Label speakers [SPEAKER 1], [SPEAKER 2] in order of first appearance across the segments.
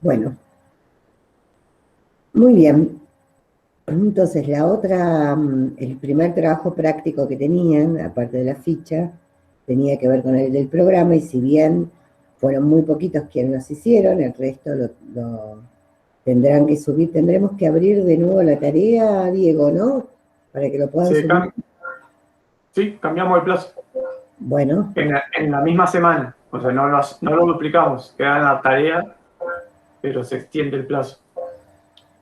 [SPEAKER 1] Bueno, muy bien. Entonces, el primer trabajo práctico que tenían, aparte de la ficha, tenía que ver con el del programa, y si bien fueron muy poquitos quienes los hicieron, el resto lo tendrán que subir. Tendremos que abrir de nuevo la tarea, Diego, ¿no? Para que lo puedan subir.
[SPEAKER 2] Sí, cambiamos el plazo.
[SPEAKER 1] Bueno.
[SPEAKER 2] En la misma semana. O sea, no lo duplicamos. Queda en la tarea, pero se extiende el plazo.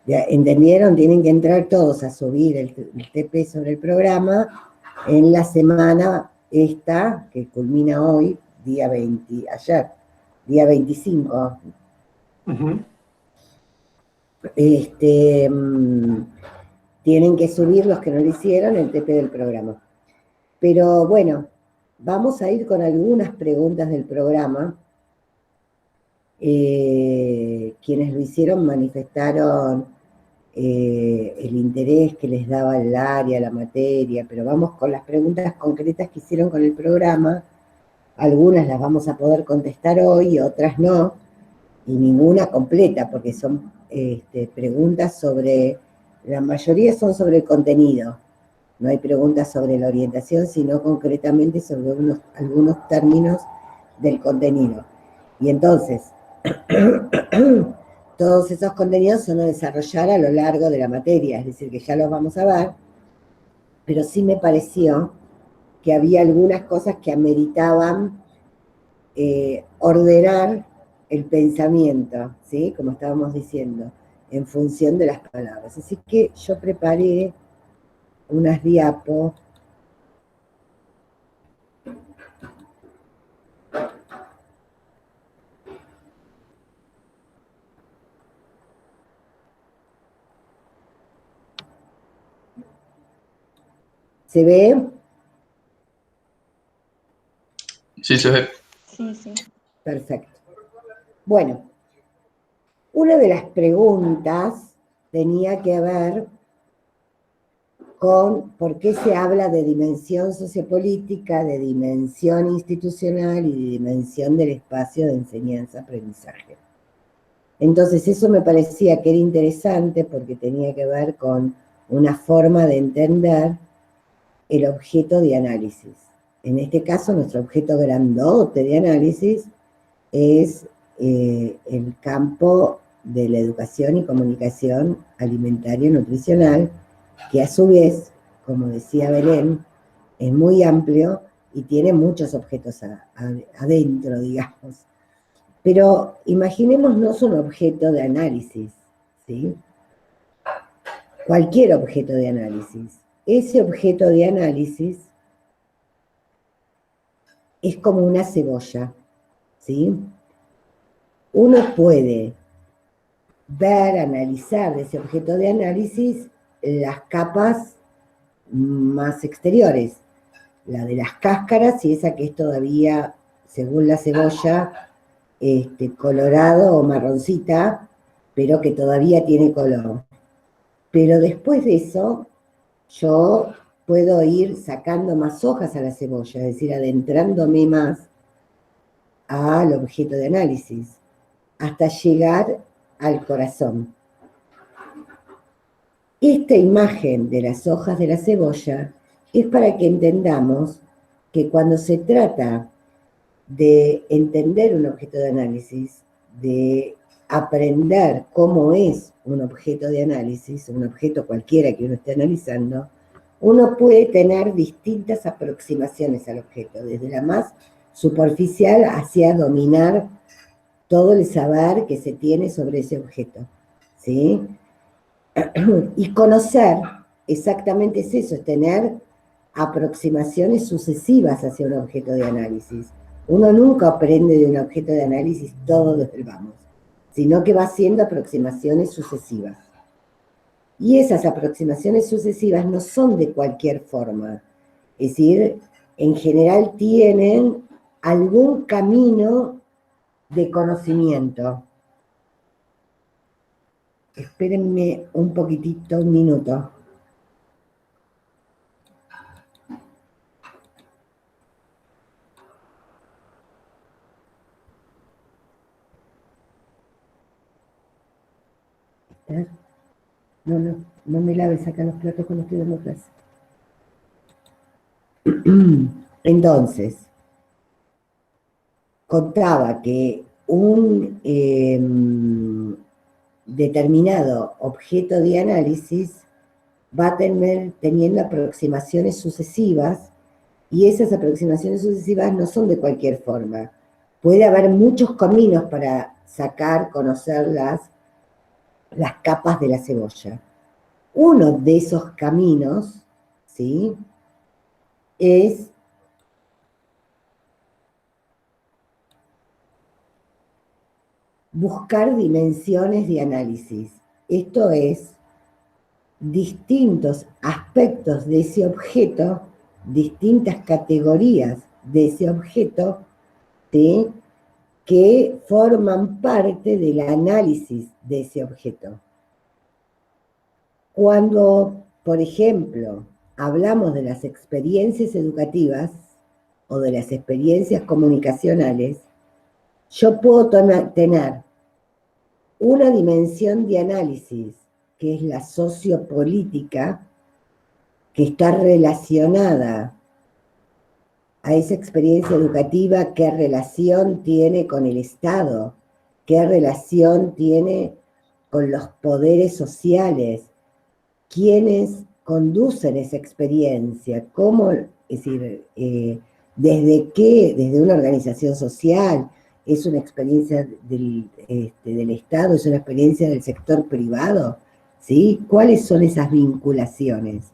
[SPEAKER 1] ¿Ya entendieron? Tienen que entrar todos a subir el TP sobre el programa en la semana esta, que culmina hoy, día 25. Tienen que subir los que no lo hicieron el TP del programa. Pero bueno, vamos a ir con algunas preguntas del programa. Quienes lo hicieron manifestaron el interés que les daba el área, la materia, pero vamos con las preguntas concretas que hicieron con el programa. Algunas las vamos a poder contestar hoy, otras no, y ninguna completa, porque son preguntas sobre, la mayoría son sobre el contenido. No hay preguntas sobre la orientación, sino concretamente sobre algunos términos del contenido. Y entonces, todos esos contenidos son a desarrollar a lo largo de la materia, es decir, que ya los vamos a ver, pero sí me pareció que había algunas cosas que ameritaban ordenar el pensamiento, ¿sí? Como estábamos diciendo, en función de las palabras. Así que yo preparé unas diapos. ¿Se ve?
[SPEAKER 3] Sí, se ve.
[SPEAKER 4] Sí, sí.
[SPEAKER 1] Perfecto. Bueno, una de las preguntas tenía que ver con por qué se habla de dimensión sociopolítica, de dimensión institucional y de dimensión del espacio de enseñanza-aprendizaje. Entonces eso me parecía que era interesante porque tenía que ver con una forma de entender el objeto de análisis. En este caso, nuestro objeto grandote de análisis es el campo de la educación y comunicación alimentaria y nutricional, que a su vez, como decía Belén, es muy amplio y tiene muchos objetos adentro, digamos. Pero imaginémonos un objeto de análisis, ¿sí? Cualquier objeto de análisis. Ese objeto de análisis es como una cebolla, ¿sí? Uno puede ver, analizar de ese objeto de análisis las capas más exteriores, la de las cáscaras y esa que es todavía, según la cebolla, colorado o marroncita, pero que todavía tiene color. Pero después de eso, yo puedo ir sacando más hojas a la cebolla, es decir, adentrándome más al objeto de análisis, hasta llegar al corazón. Esta imagen de las hojas de la cebolla es para que entendamos que cuando se trata de entender un objeto de análisis, de aprender cómo es un objeto de análisis, un objeto cualquiera que uno esté analizando, uno puede tener distintas aproximaciones al objeto, desde la más superficial hacia dominar todo el saber que se tiene sobre ese objeto, ¿sí? Y conocer exactamente es eso, es tener aproximaciones sucesivas hacia un objeto de análisis. Uno nunca aprende de un objeto de análisis todo desde el vamos, sino que va haciendo aproximaciones sucesivas. Y esas aproximaciones sucesivas no son de cualquier forma. Es decir, en general tienen algún camino de conocimiento. Espérenme un poquitito, un minuto. No me laves acá los platos cuando estoy dando clase. Entonces, contaba que un determinado objeto de análisis va a teniendo aproximaciones sucesivas, y esas aproximaciones sucesivas no son de cualquier forma. Puede haber muchos caminos para sacar, conocer las capas de la cebolla. Uno de esos caminos, ¿sí?, es buscar dimensiones de análisis. Esto es, distintos aspectos de ese objeto, distintas categorías de ese objeto, ¿sí?, que forman parte del análisis de ese objeto. Cuando, por ejemplo, hablamos de las experiencias educativas o de las experiencias comunicacionales, yo puedo tener una dimensión de análisis, que es la sociopolítica, que está relacionada a esa experiencia educativa, qué relación tiene con el Estado, qué relación tiene con los poderes sociales, quiénes conducen esa experiencia, cómo, es decir, desde una organización social, es una experiencia del Estado, es una experiencia del sector privado, ¿sí? ¿Cuáles son esas vinculaciones?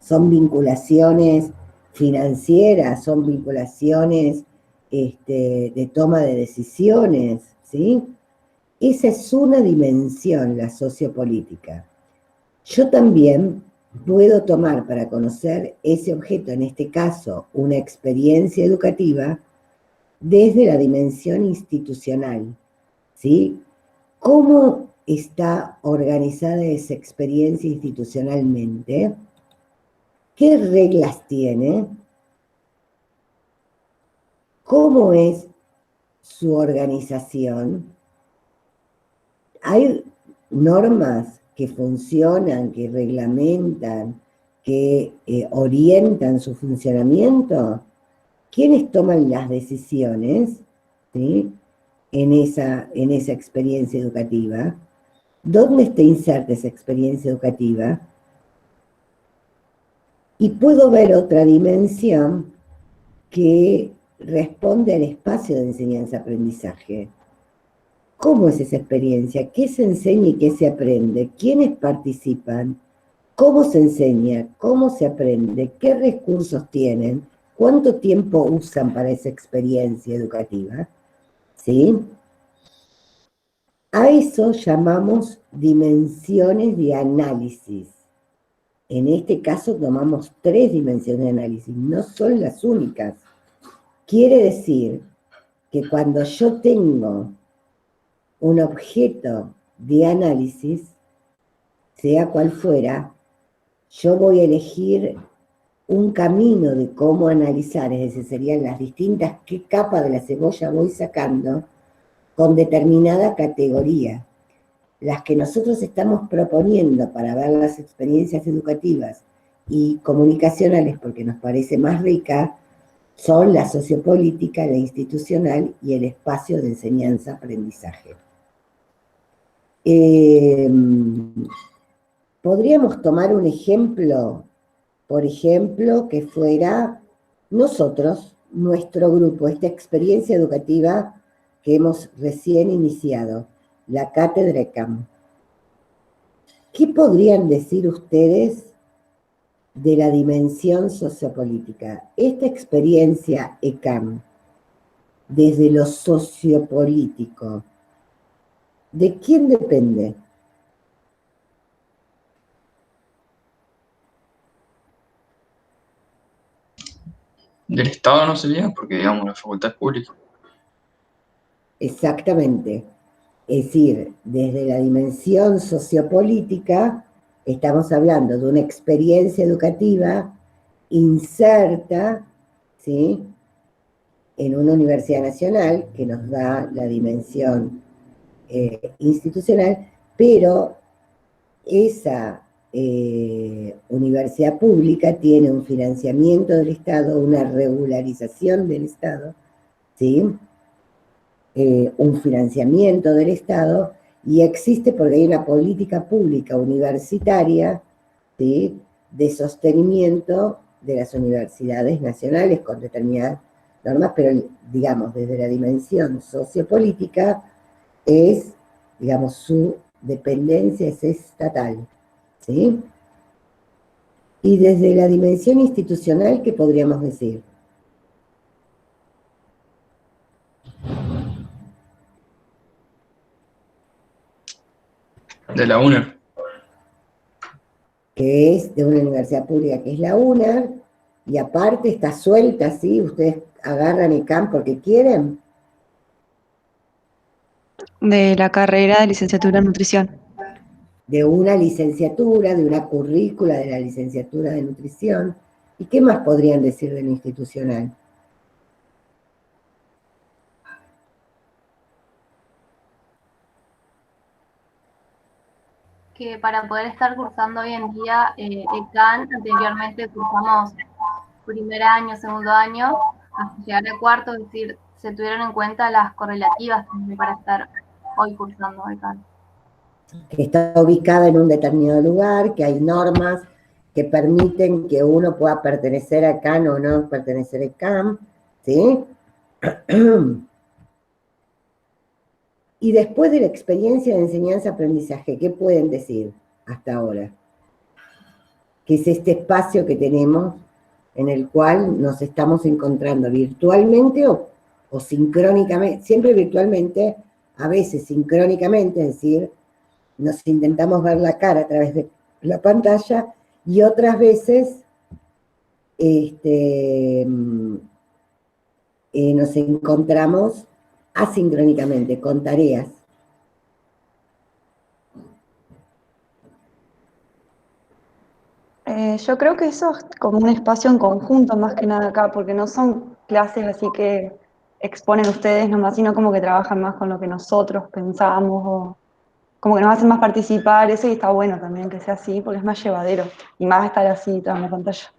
[SPEAKER 1] ¿Son vinculaciones financieras? ¿Son vinculaciones de toma de decisiones? ¿Sí? Esa es una dimensión, la sociopolítica. Yo también puedo tomar para conocer ese objeto, en este caso, una experiencia educativa, desde la dimensión institucional, ¿sí? ¿Cómo está organizada esa experiencia institucionalmente? ¿Qué reglas tiene? ¿Cómo es su organización? ¿Hay normas que funcionan, que reglamentan, que orientan su funcionamiento? ¿Quiénes toman las decisiones, ¿sí?, en esa experiencia educativa? ¿Dónde está inserta esa experiencia educativa? Y puedo ver otra dimensión que responde al espacio de enseñanza-aprendizaje. ¿Cómo es esa experiencia? ¿Qué se enseña y qué se aprende? ¿Quiénes participan? ¿Cómo se enseña? ¿Cómo se aprende? ¿Qué recursos tienen? ¿Cuánto tiempo usan para esa experiencia educativa? ¿Sí? A eso llamamos dimensiones de análisis. En este caso tomamos 3 dimensiones de análisis, no son las únicas. Quiere decir que cuando yo tengo un objeto de análisis, sea cual fuera, yo voy a elegir un camino de cómo analizar, es decir, serían las distintas qué capa de la cebolla voy sacando con determinada categoría. Las que nosotros estamos proponiendo para ver las experiencias educativas y comunicacionales, porque nos parece más rica, son la sociopolítica, la institucional y el espacio de enseñanza-aprendizaje. Podríamos tomar un ejemplo, por ejemplo, que fuera nosotros, nuestro grupo, esta experiencia educativa que hemos recién iniciado, la cátedra ECAM. ¿Qué podrían decir ustedes de la dimensión sociopolítica? Esta experiencia ECAM, desde lo sociopolítico, ¿de quién depende?
[SPEAKER 3] Del Estado no sería, porque digamos la facultad es pública.
[SPEAKER 1] Exactamente. Es decir, desde la dimensión sociopolítica, estamos hablando de una experiencia educativa inserta, ¿sí?, en una universidad nacional que nos da la dimensión institucional, pero esa universidad pública tiene un financiamiento del Estado, una regularización del Estado, ¿sí?, un financiamiento del Estado, y existe porque hay una política pública universitaria, ¿sí?, de sostenimiento de las universidades nacionales con determinadas normas, pero digamos, desde la dimensión sociopolítica es, digamos, su dependencia es estatal, ¿sí? Y desde la dimensión institucional, ¿qué podríamos decir?
[SPEAKER 3] De la UNER.
[SPEAKER 1] Que es de una universidad pública, que es la UNAR, y aparte está suelta, ¿sí? Ustedes agarran el campo porque quieren.
[SPEAKER 4] De la carrera de licenciatura en nutrición.
[SPEAKER 1] De una licenciatura, de una currícula de la licenciatura de nutrición. ¿Y qué más podrían decir de lo institucional?
[SPEAKER 5] Que para poder estar cursando hoy en día ECAN, anteriormente cursamos primer año, segundo año, hasta llegar al cuarto, es decir, se tuvieron en cuenta las correlativas también para estar hoy cursando ECAN.
[SPEAKER 1] Que está ubicada en un determinado lugar, que hay normas que permiten que uno pueda pertenecer a CAN o no pertenecer a CAN, ¿sí? Y después de la experiencia de enseñanza-aprendizaje, ¿qué pueden decir hasta ahora? Que es este espacio que tenemos en el cual nos estamos encontrando virtualmente o sincrónicamente, siempre virtualmente, a veces sincrónicamente, es decir, nos intentamos ver la cara a través de la pantalla, y otras veces nos encontramos asincrónicamente, con tareas.
[SPEAKER 4] Yo creo que eso es como un espacio en conjunto más que nada acá, porque no son clases así que exponen ustedes nomás, sino como que trabajan más con lo que nosotros pensamos o como que nos hacen más participar, eso, y está bueno también que sea así, porque es más llevadero y más estar así tras la pantalla.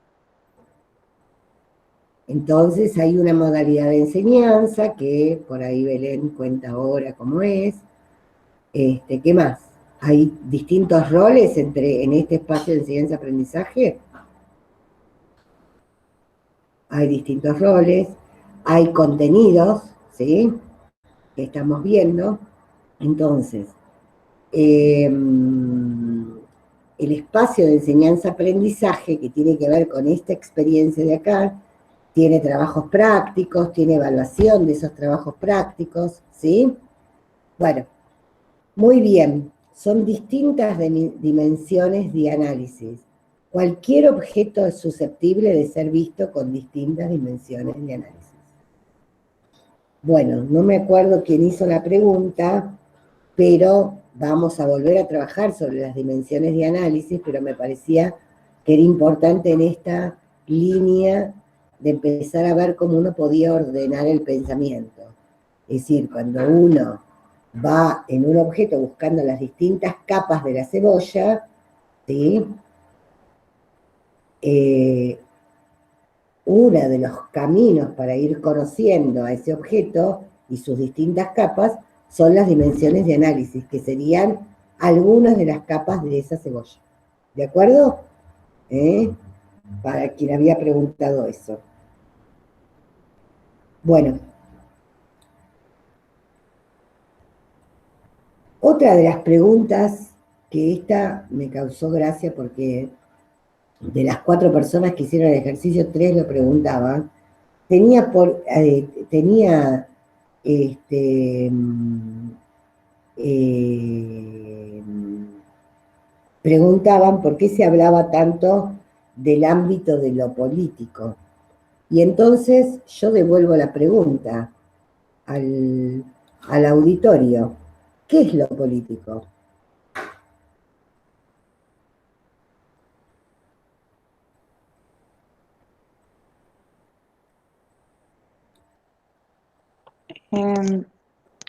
[SPEAKER 1] Entonces hay una modalidad de enseñanza que por ahí Belén cuenta ahora cómo es. ¿Qué más? Hay distintos roles en este espacio de enseñanza-aprendizaje. Hay distintos roles, hay contenidos, ¿sí?, que estamos viendo. Entonces, el espacio de enseñanza-aprendizaje que tiene que ver con esta experiencia de acá, tiene trabajos prácticos, tiene evaluación de esos trabajos prácticos, ¿sí? Bueno, muy bien, son distintas dimensiones de análisis. Cualquier objeto es susceptible de ser visto con distintas dimensiones de análisis. Bueno, no me acuerdo quién hizo la pregunta, pero vamos a volver a trabajar sobre las dimensiones de análisis, pero me parecía que era importante en esta línea de empezar a ver cómo uno podía ordenar el pensamiento. Es decir, cuando uno va en un objeto buscando las distintas capas de la cebolla, ¿sí?, uno de los caminos para ir conociendo a ese objeto y sus distintas capas son las dimensiones de análisis, que serían algunas de las capas de esa cebolla. ¿De acuerdo? Para quien había preguntado eso. Bueno. Otra de las preguntas, que esta me causó gracia porque de las 4 personas que hicieron el ejercicio, 3 lo preguntaban, preguntaban por qué se hablaba tanto del ámbito de lo político. Y entonces yo devuelvo la pregunta al auditorio. ¿Qué es lo político?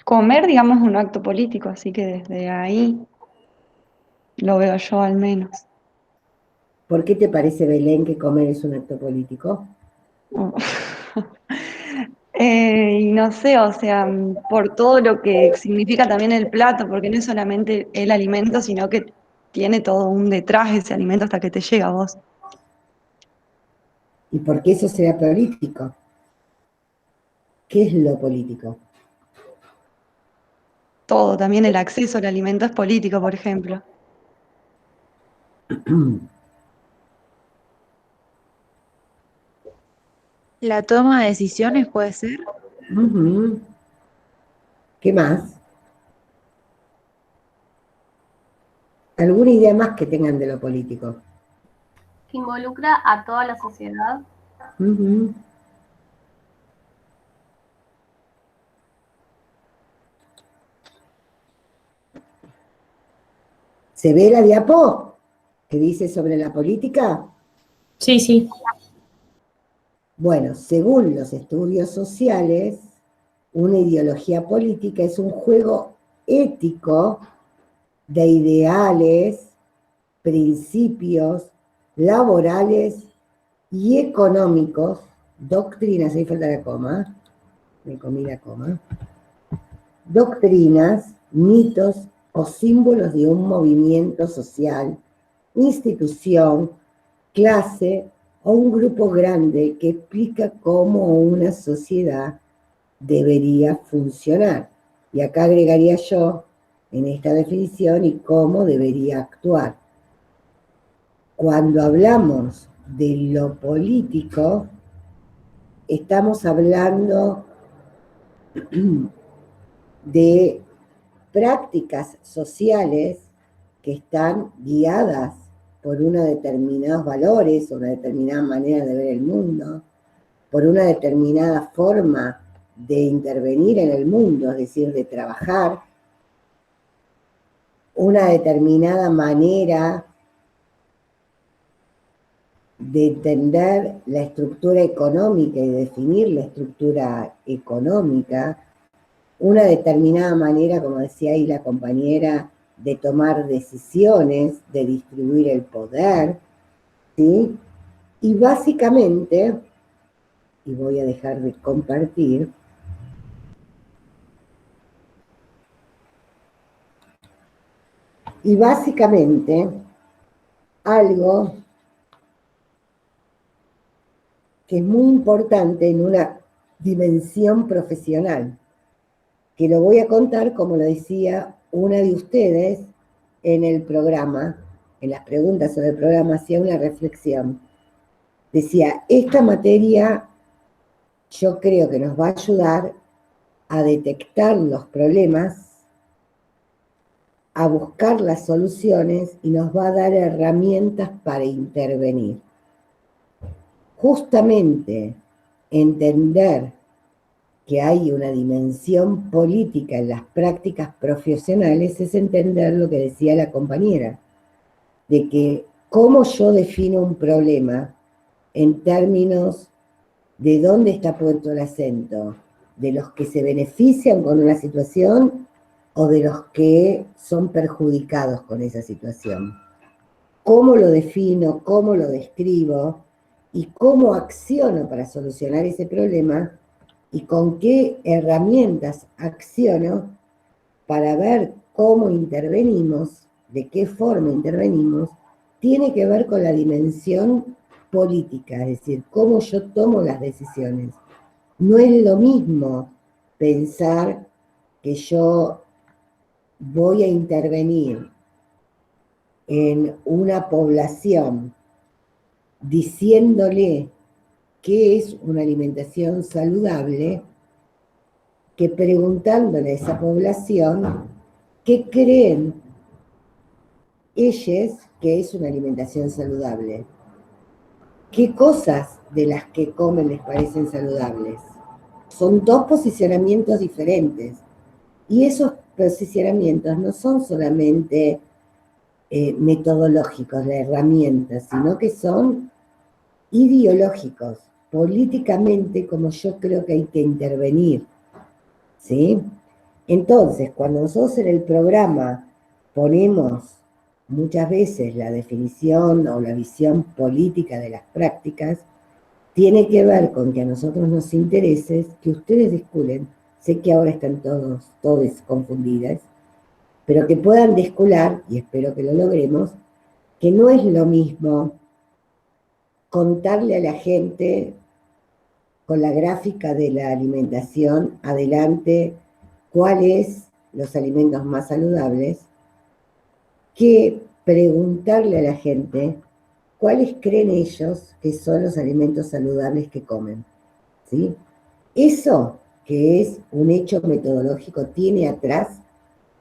[SPEAKER 4] Comer, digamos, es un acto político, así que desde ahí lo veo yo al menos.
[SPEAKER 1] ¿Por qué te parece, Belén, que comer es un acto político?
[SPEAKER 4] Y no sé, o sea, por todo lo que significa también el plato, porque no es solamente el alimento, sino que tiene todo un detrás ese alimento hasta que te llega a vos.
[SPEAKER 1] ¿Y por qué eso será político? ¿Qué es lo político?
[SPEAKER 4] Todo, también el acceso al alimento es político, por ejemplo.
[SPEAKER 6] La toma de decisiones puede ser.
[SPEAKER 1] Ujú. ¿Qué más? ¿Alguna idea más que tengan de lo político?
[SPEAKER 5] Que involucra a toda la sociedad.
[SPEAKER 1] Ujú. ¿Se ve la diapo que dice sobre la política?
[SPEAKER 7] Sí, sí.
[SPEAKER 1] Bueno, según los estudios sociales, una ideología política es un juego ético de ideales, principios laborales y económicos, doctrinas, ahí falta la coma, me comí la coma, doctrinas, mitos o símbolos de un movimiento social, institución, clase o un grupo grande que explica cómo una sociedad debería funcionar. Y acá agregaría yo en esta definición y cómo debería actuar. Cuando hablamos de lo político, estamos hablando de prácticas sociales que están guiadas por unos determinados valores, una determinada manera de ver el mundo, por una determinada forma de intervenir en el mundo, es decir, de trabajar, una determinada manera de entender la estructura económica y definir la estructura económica, una determinada manera, como decía ahí la compañera, de tomar decisiones, de distribuir el poder, ¿sí? Y básicamente, y voy a dejar de compartir, y básicamente algo que es muy importante en una dimensión profesional, que lo voy a contar como lo decía una de ustedes en el programa, en las preguntas sobre el programa, hacía una reflexión. Decía, esta materia yo creo que nos va a ayudar a detectar los problemas, a buscar las soluciones y nos va a dar herramientas para intervenir. Justamente entender que hay una dimensión política en las prácticas profesionales es entender lo que decía la compañera, de que cómo yo defino un problema en términos de dónde está puesto el acento, de los que se benefician con una situación o de los que son perjudicados con esa situación. Cómo lo defino, cómo lo describo y cómo acciono para solucionar ese problema y con qué herramientas acciono para ver cómo intervenimos, de qué forma intervenimos, tiene que ver con la dimensión política, es decir, cómo yo tomo las decisiones. No es lo mismo pensar que yo voy a intervenir en una población diciéndole qué es una alimentación saludable, que preguntándole a esa población qué creen ellos que es una alimentación saludable, qué cosas de las que comen les parecen saludables. Son dos posicionamientos diferentes. Y esos posicionamientos no son solamente metodológicos, la herramienta, sino que son ideológicos, políticamente, como yo creo que hay que intervenir, ¿sí? Entonces, cuando nosotros en el programa ponemos muchas veces la definición o la visión política de las prácticas, tiene que ver con que a nosotros nos interese que ustedes descubren, sé que ahora están todos confundidas, pero que puedan descular, y espero que lo logremos, que no es lo mismo contarle a la gente con la gráfica de la alimentación adelante cuáles los alimentos más saludables, que preguntarle a la gente cuáles creen ellos que son los alimentos saludables que comen, ¿sí? Eso, que es un hecho metodológico, tiene atrás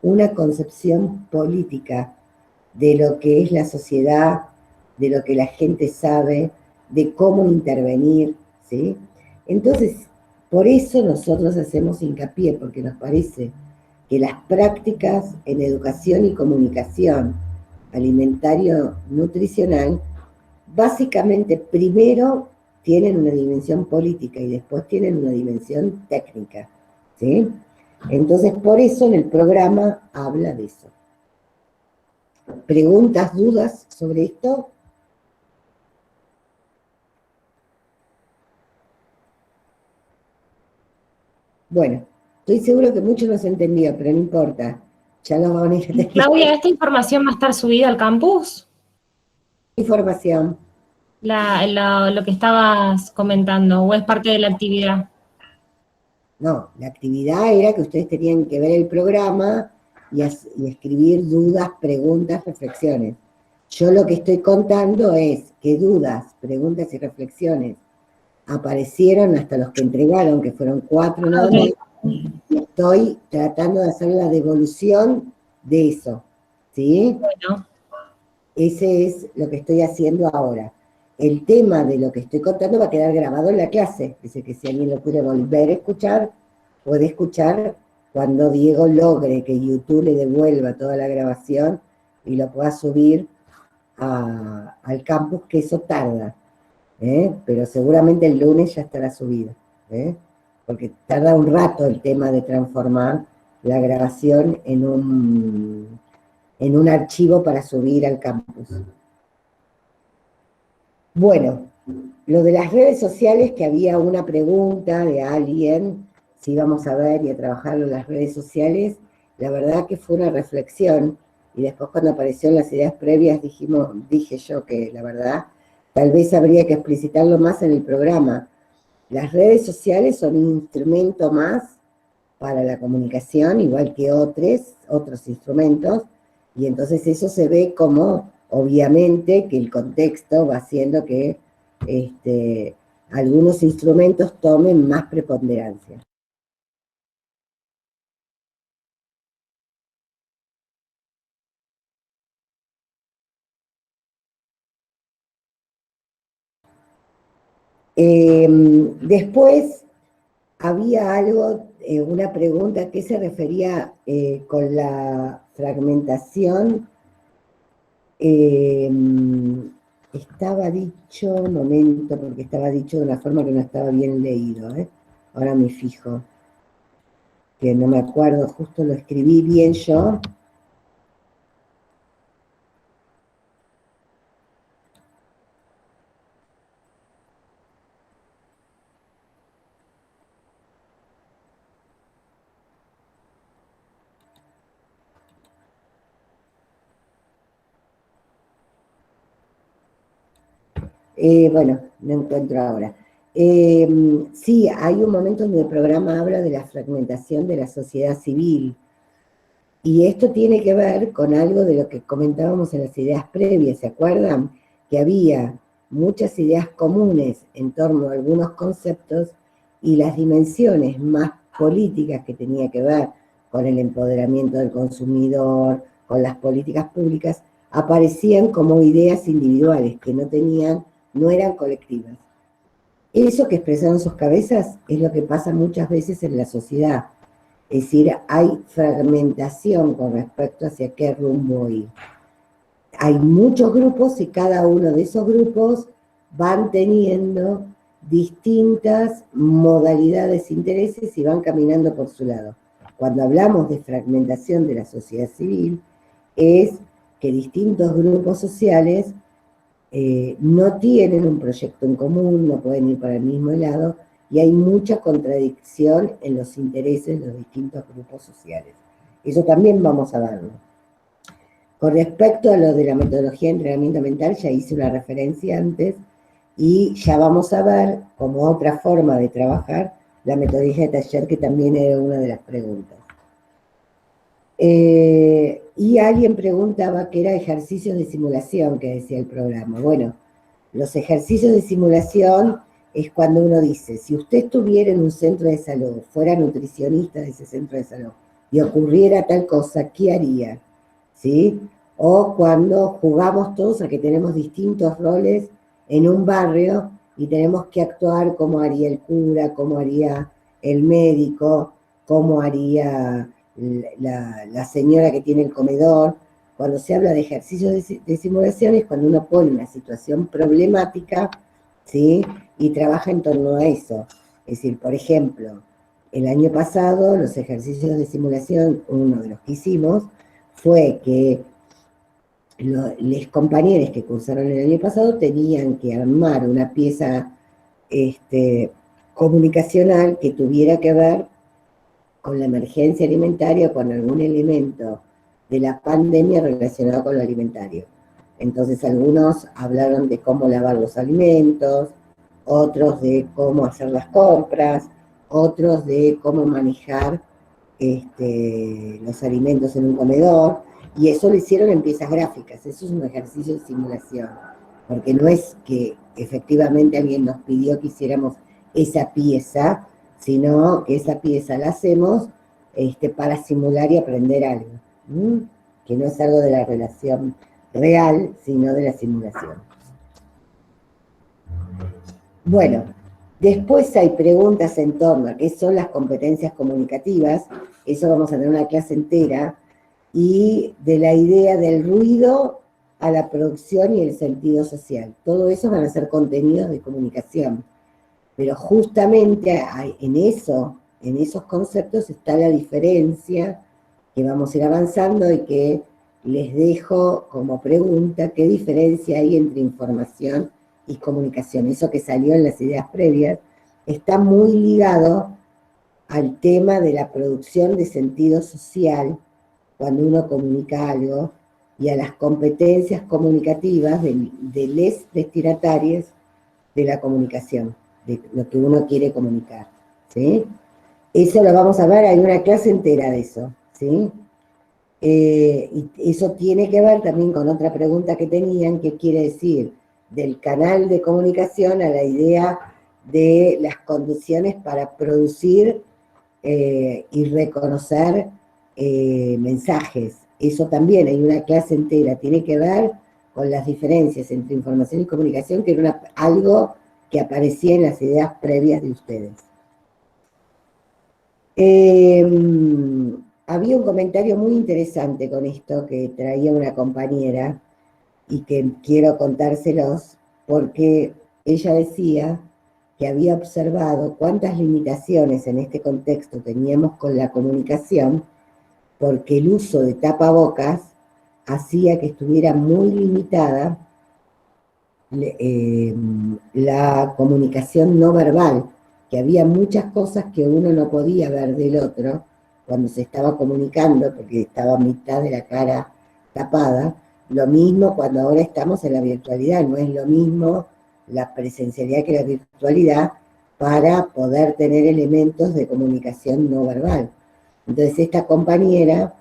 [SPEAKER 1] una concepción política de lo que es la sociedad, de lo que la gente sabe, de cómo intervenir, ¿sí? Entonces, por eso nosotros hacemos hincapié, porque nos parece que las prácticas en educación y comunicación alimentario-nutricional, básicamente primero tienen una dimensión política y después tienen una dimensión técnica, ¿sí? Entonces, por eso en el programa habla de eso. ¿Preguntas, dudas sobre esto? Bueno, estoy seguro que muchos no se entendió, pero no importa. Ya los van a ir a tener
[SPEAKER 7] Claudia, ¿esta información va a estar subida al campus?
[SPEAKER 1] información.
[SPEAKER 7] Lo que estabas comentando, ¿o es parte de la actividad?
[SPEAKER 1] No, la actividad era que ustedes tenían que ver el programa y escribir dudas, preguntas, reflexiones. Yo lo que estoy contando es que dudas, preguntas y reflexiones aparecieron hasta los que entregaron, que fueron 4 nada más, y estoy tratando de hacer la devolución de eso, ¿sí?
[SPEAKER 7] Bueno,
[SPEAKER 1] Ese es lo que estoy haciendo ahora. El tema de lo que estoy contando va a quedar grabado en la clase, dice que si alguien lo quiere volver a escuchar, puede escuchar cuando Diego logre que YouTube le devuelva toda la grabación y lo pueda subir al campus, que eso tarda, pero seguramente el lunes ya estará subido, porque tarda un rato el tema de transformar la grabación en un archivo para subir al campus. Bueno, lo de las redes sociales, que había una pregunta de alguien, si íbamos a ver y a trabajarlo en las redes sociales, la verdad que fue una reflexión, y después cuando apareció en las ideas previas dije yo que la verdad, tal vez habría que explicitarlo más en el programa. Las redes sociales son un instrumento más para la comunicación, igual que otros instrumentos, y entonces eso se ve como, obviamente, que el contexto va haciendo que algunos instrumentos tomen más preponderancia. Después había algo, una pregunta, ¿a qué se refería con la fragmentación? Estaba dicho, un momento, porque estaba dicho de una forma que no estaba bien leído, ahora me fijo, que no me acuerdo, justo lo escribí bien yo. Bueno, no encuentro ahora. Sí, hay un momento donde el programa habla de la fragmentación de la sociedad civil, y esto tiene que ver con algo de lo que comentábamos en las ideas previas, ¿se acuerdan? Que había muchas ideas comunes en torno a algunos conceptos, y las dimensiones más políticas que tenía que ver con el empoderamiento del consumidor, con las políticas públicas, aparecían como ideas individuales que no eran colectivas. eso que expresaron sus cabezas es lo que pasa muchas veces en la sociedad. Es decir, hay fragmentación con respecto hacia qué rumbo ir. Hay muchos grupos y cada uno de esos grupos van teniendo distintas modalidades, intereses y van caminando por su lado. Cuando hablamos de fragmentación de la sociedad civil, es que distintos grupos sociales no tienen un proyecto en común, no pueden ir para el mismo lado, y hay mucha contradicción en los intereses de los distintos grupos sociales. Eso también vamos a verlo. Con respecto a lo de la metodología de entrenamiento mental, ya hice una referencia antes, y ya vamos a ver como otra forma de trabajar la metodología de taller, que también era una de las preguntas. Y alguien preguntaba qué era ejercicios de simulación, que decía el programa. Bueno, los ejercicios de simulación es cuando uno dice, si usted estuviera en un centro de salud, fuera nutricionista de ese centro de salud, y ocurriera tal cosa, ¿qué haría? ¿Sí? O cuando jugamos todos a que tenemos distintos roles en un barrio y tenemos que actuar como haría el cura, como haría el médico, como haría la señora que tiene el comedor. Cuando se habla de ejercicios de simulación es cuando uno pone una situación problemática, ¿sí? Y trabaja en torno a eso. Es decir, por ejemplo, el año pasado los ejercicios de simulación, uno de los que hicimos, fue que los compañeros que cursaron el año pasado tenían que armar una pieza comunicacional que tuviera que ver con la emergencia alimentaria o con algún elemento de la pandemia relacionado con lo alimentario. Entonces algunos hablaron de cómo lavar los alimentos, otros de cómo hacer las compras, otros de cómo manejar los alimentos en un comedor, y eso lo hicieron en piezas gráficas. Eso es un ejercicio de simulación, porque no es que efectivamente alguien nos pidió que hiciéramos esa pieza, sino que esa pieza la hacemos para simular y aprender algo, que no es algo de la relación real, sino de la simulación. Bueno, después hay preguntas en torno a qué son las competencias comunicativas, eso vamos a tener una clase entera, y de la idea del ruido a la producción y el sentido social. Todo eso van a ser contenidos de comunicación. Pero justamente en esos conceptos está la diferencia que vamos a ir avanzando y que les dejo como pregunta, ¿qué diferencia hay entre información y comunicación? Eso que salió en las ideas previas está muy ligado al tema de la producción de sentido social cuando uno comunica algo y a las competencias comunicativas de les destinatarios de la comunicación, de lo que uno quiere comunicar, ¿sí? Eso lo vamos a ver, hay una clase entera de eso, ¿sí? Y eso tiene que ver también con otra pregunta que tenían, que quiere decir del canal de comunicación a la idea de las condiciones para producir y reconocer mensajes. Eso también hay una clase entera, tiene que ver con las diferencias entre información y comunicación, que era algo que aparecía en las ideas previas de ustedes. Había un comentario muy interesante con esto que traía una compañera y que quiero contárselos porque ella decía que había observado cuántas limitaciones en este contexto teníamos con la comunicación porque el uso de tapabocas hacía que estuviera muy limitada la comunicación no verbal, que había muchas cosas que uno no podía ver del otro cuando se estaba comunicando, porque estaba mitad de la cara tapada. Lo mismo cuando ahora estamos en la virtualidad, no es lo mismo la presencialidad que la virtualidad para poder tener elementos de comunicación no verbal. Entonces esta compañera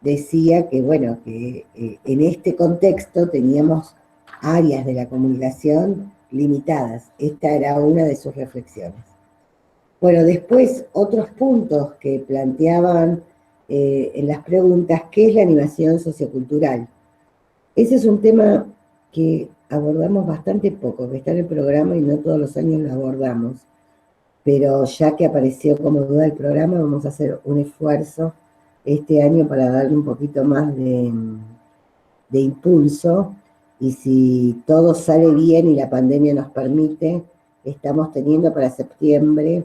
[SPEAKER 1] decía que, bueno, que en este contexto teníamos áreas de la comunicación limitadas. Esta era una de sus reflexiones. Bueno, después otros puntos que planteaban en las preguntas, ¿qué es la animación sociocultural? Ese es un tema que abordamos bastante poco, que está en el programa y no todos los años lo abordamos. Pero ya que apareció como duda el programa, vamos a hacer un esfuerzo este año para darle un poquito más de impulso, y si todo sale bien y la pandemia nos permite, estamos teniendo para septiembre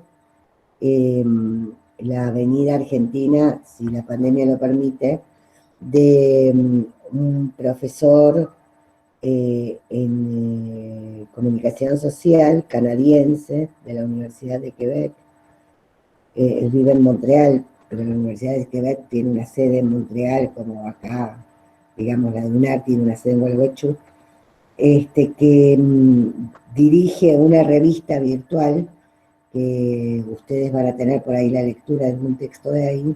[SPEAKER 1] la Avenida Argentina, si la pandemia lo permite, de un profesor en comunicación social canadiense de la Universidad de Quebec. Él vive en Montreal, pero la Universidad de Quebec tiene una sede en Montreal, como acá, digamos, la de UNAR tiene una sede en Gualeguaychú, que dirige una revista virtual, que ustedes van a tener por ahí la lectura de un texto de ahí,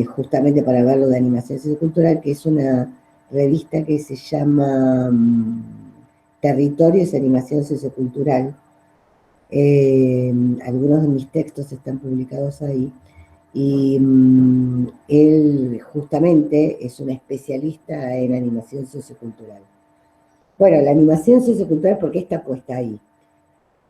[SPEAKER 1] justamente para verlo, de animación sociocultural, que es una revista que se llama Territorios de Animación Sociocultural. Algunos de mis textos están publicados ahí, y él justamente es un especialista en animación sociocultural. Bueno, la animación sociocultural, ¿por qué está puesta ahí?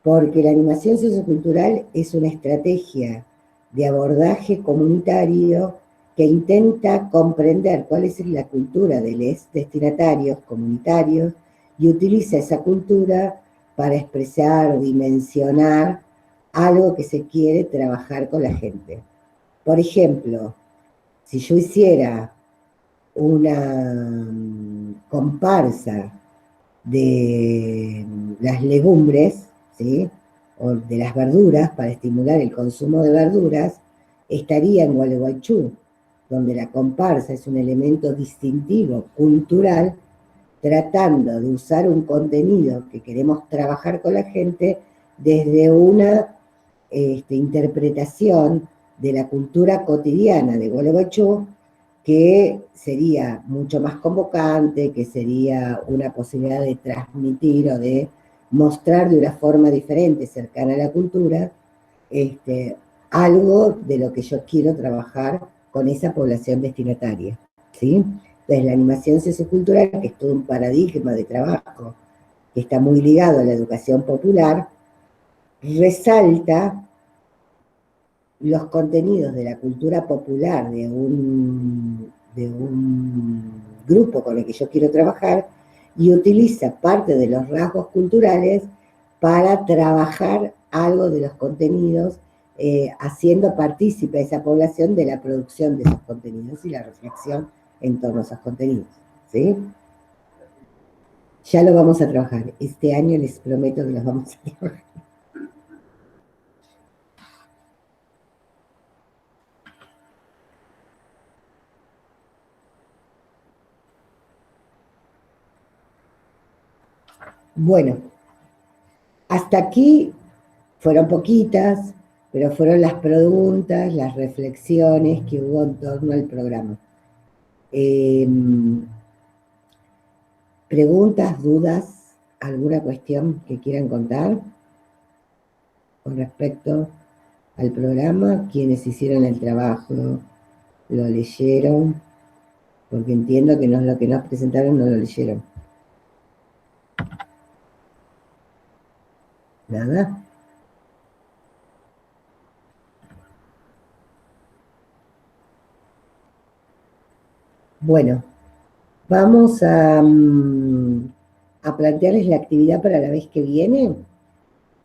[SPEAKER 1] Porque la animación sociocultural es una estrategia de abordaje comunitario que intenta comprender cuál es la cultura de los destinatarios comunitarios y utiliza esa cultura para expresar, dimensionar algo que se quiere trabajar con la gente. Por ejemplo, si yo hiciera una comparsa de las legumbres, ¿sí?, o de las verduras, para estimular el consumo de verduras, estaría en Gualeguaychú, donde la comparsa es un elemento distintivo, cultural, tratando de usar un contenido que queremos trabajar con la gente desde una interpretación de la cultura cotidiana de Gualeguaychú, que sería mucho más convocante, que sería una posibilidad de transmitir o de mostrar de una forma diferente, cercana a la cultura, algo de lo que yo quiero trabajar con esa población destinataria, ¿sí? Entonces, la animación sociocultural, que es todo un paradigma de trabajo que está muy ligado a la educación popular, resalta los contenidos de la cultura popular de un grupo con el que yo quiero trabajar, y utiliza parte de los rasgos culturales para trabajar algo de los contenidos, haciendo partícipe a esa población de la producción de esos contenidos y la reflexión en torno a esos contenidos, ¿sí? Ya lo vamos a trabajar. Este año les prometo que los vamos a trabajar. Bueno, hasta aquí fueron poquitas, pero fueron las preguntas, las reflexiones que hubo en torno al programa. ¿Preguntas, dudas, alguna cuestión que quieran contar con respecto al programa? Quienes hicieron el trabajo, lo leyeron, porque entiendo que lo que nos presentaron no lo leyeron. ¿Nada? Bueno, vamos a plantearles la actividad para la vez que viene.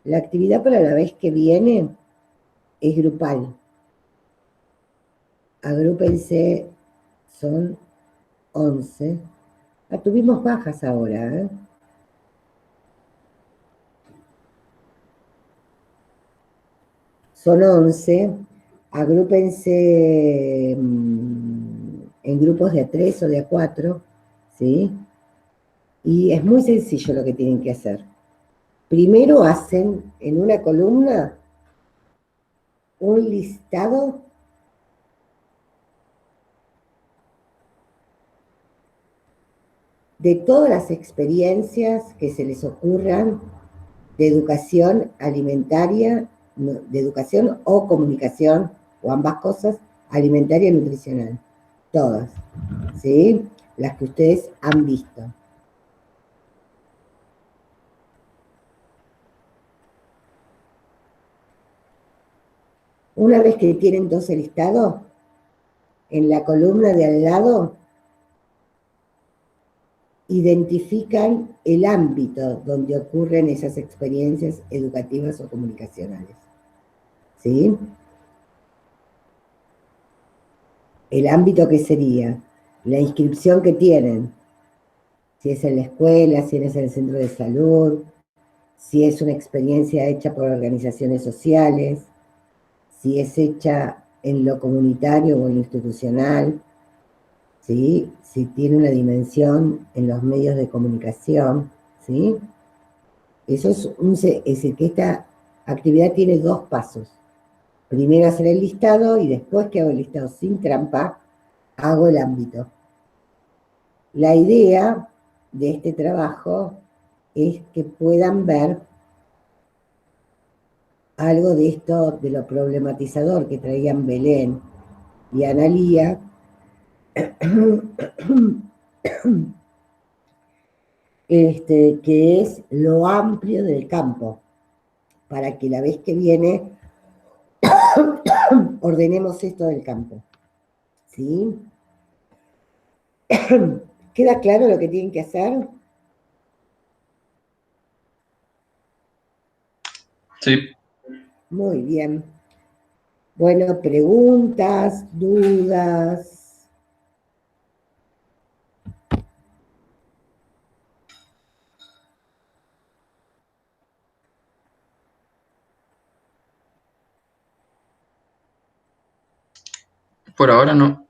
[SPEAKER 1] La actividad para la vez que viene es grupal. Agrúpense, son 11. Tuvimos bajas ahora, ¿eh? Son 11. Agrúpense en grupos de 3 o de 4, ¿sí? Y es muy sencillo lo que tienen que hacer. Primero hacen en una columna un listado de todas las experiencias que se les ocurran de educación alimentaria, de educación o comunicación, o ambas cosas, alimentaria y nutricional. Todas, ¿sí? Las que ustedes han visto. Una vez que tienen todo el listado, en la columna de al lado, identifican el ámbito donde ocurren esas experiencias educativas o comunicacionales. ¿Sí? El ámbito que sería la inscripción que tienen, si es en la escuela, si es en el centro de salud, si es una experiencia hecha por organizaciones sociales, si es hecha en lo comunitario o en lo institucional, ¿sí? Si tiene una dimensión en los medios de comunicación, ¿sí? Eso es decir, que esta actividad tiene 2 pasos. Primero hacer el listado y después que hago el listado sin trampa, hago el ámbito. La idea de este trabajo es que puedan ver algo de esto, de lo problematizador que traían Belén y Analía, que es lo amplio del campo, para que la vez que viene ordenemos esto del campo. ¿Sí? ¿Queda claro lo que tienen que hacer?
[SPEAKER 3] Sí.
[SPEAKER 1] Muy bien. Bueno, preguntas, dudas.
[SPEAKER 3] Por ahora no.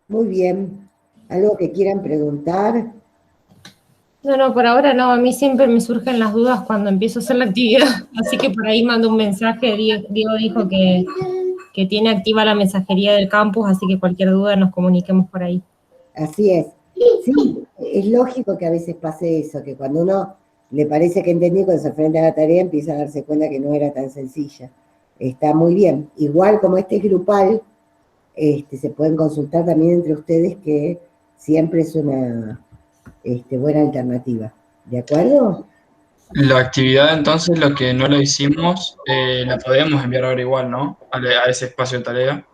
[SPEAKER 1] Muy bien. ¿Algo que quieran preguntar?
[SPEAKER 7] No, por ahora no, a mí siempre me surgen las dudas cuando empiezo a hacer la actividad, así que por ahí mando un mensaje, Diego dijo que tiene activa la mensajería del campus, así que cualquier duda nos comuniquemos por ahí.
[SPEAKER 1] Así es. Sí, es lógico que a veces pase eso, que cuando uno le parece que entendió, cuando se enfrenta a la tarea empieza a darse cuenta que no era tan sencilla. Está muy bien. Igual como este es grupal, se pueden consultar también entre ustedes, que siempre es una buena alternativa. ¿De acuerdo?
[SPEAKER 3] La actividad, entonces, lo que no lo hicimos, la podemos enviar ahora igual, ¿no? A ese espacio de tarea.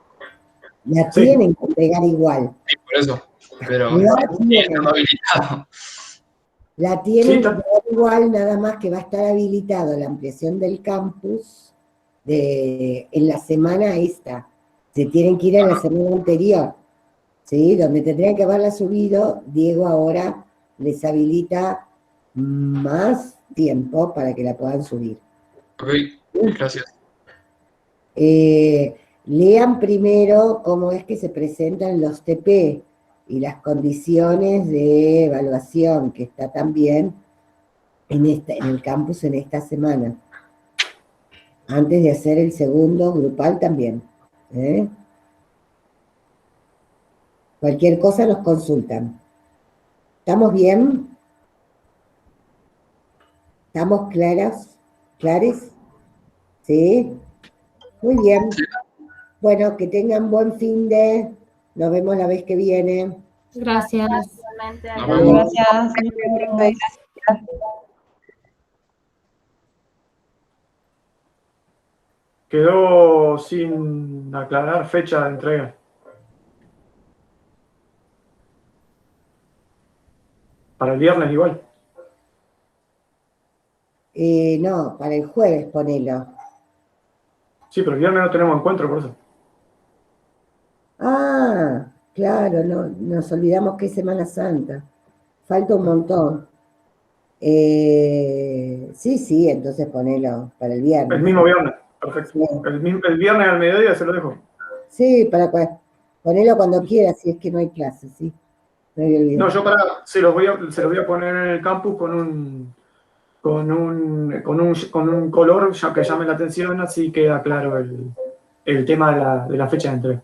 [SPEAKER 1] La
[SPEAKER 2] Sí.
[SPEAKER 1] tienen que entregar igual.
[SPEAKER 3] Sí, por eso. Pero
[SPEAKER 1] La
[SPEAKER 3] sí,
[SPEAKER 1] tienen,
[SPEAKER 3] está habilitado.
[SPEAKER 1] la tienen
[SPEAKER 2] Sí,
[SPEAKER 1] que entregar igual, nada más que va a estar habilitado la ampliación del campus en la semana esta. Se tienen que ir a la semana anterior, ¿sí? Donde tendrían que haberla subido, Diego ahora les habilita más tiempo para que la puedan subir.
[SPEAKER 3] Ok, gracias.
[SPEAKER 1] Lean primero cómo es que se presentan los TP y las condiciones de evaluación, que está también en el campus en esta semana, antes de hacer el segundo grupal también. Cualquier cosa nos consultan. ¿Estamos bien? ¿Estamos claras? ¿Clares? ¿Sí? Muy bien. Bueno, que tengan buen fin de... Nos vemos la vez que viene.
[SPEAKER 7] Gracias.
[SPEAKER 5] Igualmente,
[SPEAKER 3] Nos
[SPEAKER 5] acá.
[SPEAKER 3] vemos.
[SPEAKER 4] Gracias.
[SPEAKER 2] quedó sin aclarar fecha de entrega. Para el viernes igual.
[SPEAKER 1] No, para el jueves ponelo.
[SPEAKER 2] Sí, pero el viernes no tenemos encuentro, por eso.
[SPEAKER 1] Ah, claro, no, nos olvidamos que es Semana Santa. Falta un montón. Sí, entonces ponelo para el viernes.
[SPEAKER 2] El mismo viernes, perfecto.
[SPEAKER 1] Sí.
[SPEAKER 2] El viernes al mediodía se lo dejo.
[SPEAKER 1] Sí, ponelo cuando quieras, si es que no hay clases, ¿sí? No había olvidado.
[SPEAKER 2] No, yo se los voy a poner en el campus con un color ya que llame la atención, así queda claro el tema de la fecha de entrega.